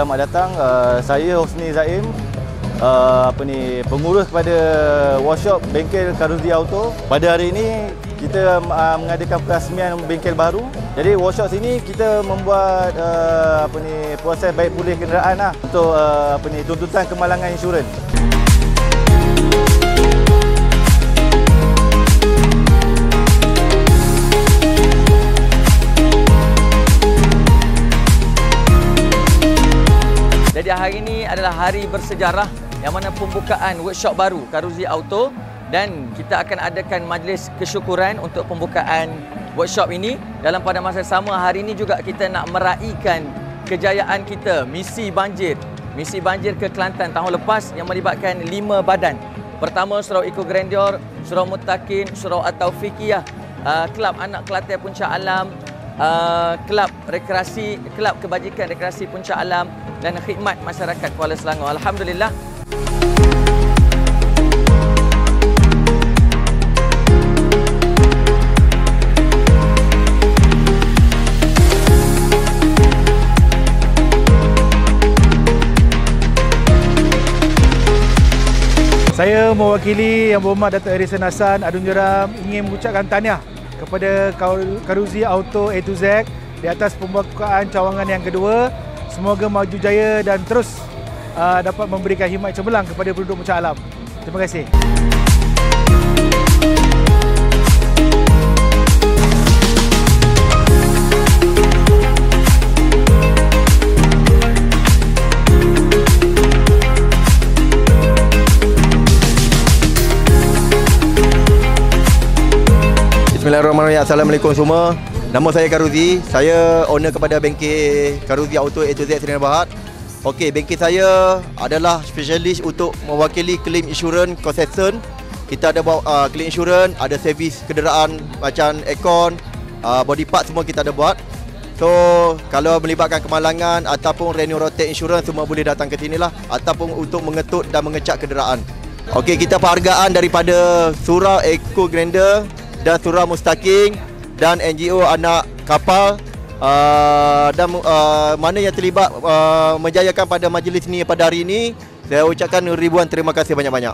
Selamat datang. Saya Hosni Zaim, pengurus kepada workshop bengkel Caruzi Auto. Pada hari ini kita mengadakan perasmian bengkel baru. Jadi workshop sini kita membuat proses baik pulih kenderaan untuk tuntutan kemalangan insurans. Jadi hari ini adalah hari bersejarah yang mana pembukaan workshop baru Caruzi Auto, dan kita akan adakan majlis kesyukuran untuk pembukaan workshop ini. Dalam pada masa sama hari ini juga kita nak meraihkan kejayaan kita, misi banjir ke Kelantan tahun lepas yang melibatkan 5 badan. Pertama Surau Eco Grandeur, Surau Mutakin, Surau At-Taufiqiyah, Kelab Anak Kelantan Puncak Alam, Kelab Kebajikan Rekreasi Puncak Alam dan Khidmat Masyarakat Kuala Selangor. Alhamdulillah. Saya mewakili Yang Berhormat Datuk Harrison Hassan Adun Jeram ingin mengucapkan tahniah kepada Caruzi Auto A to Z di atas pembukaan cawangan yang kedua. Semoga maju jaya dan terus dapat memberikan khidmat cemerlang kepada penduduk Puncak Alam. Terima kasih. Bismillahirrahmanirrahim. Assalamualaikum semua. Nama saya Caruzi. Saya owner kepada bengkel Caruzi Auto A to Z Serina Berhad. Okey, bengkel saya adalah spesialis untuk mewakili claim insurans concession. Kita ada buat claim insurans, ada servis kenderaan macam aircon, body part semua kita ada buat. So, kalau melibatkan kemalangan ataupun renew rotate insurans semua boleh datang ke sini lah, ataupun untuk mengetut dan mengecek kenderaan. Okey, kita penghargaan daripada Surau Eco Grandeur dan Surau Mutakin dan NGO Anak Kapal dan mana yang terlibat menjayakan pada majlis ini pada hari ini. Saya ucapkan ribuan terima kasih banyak-banyak.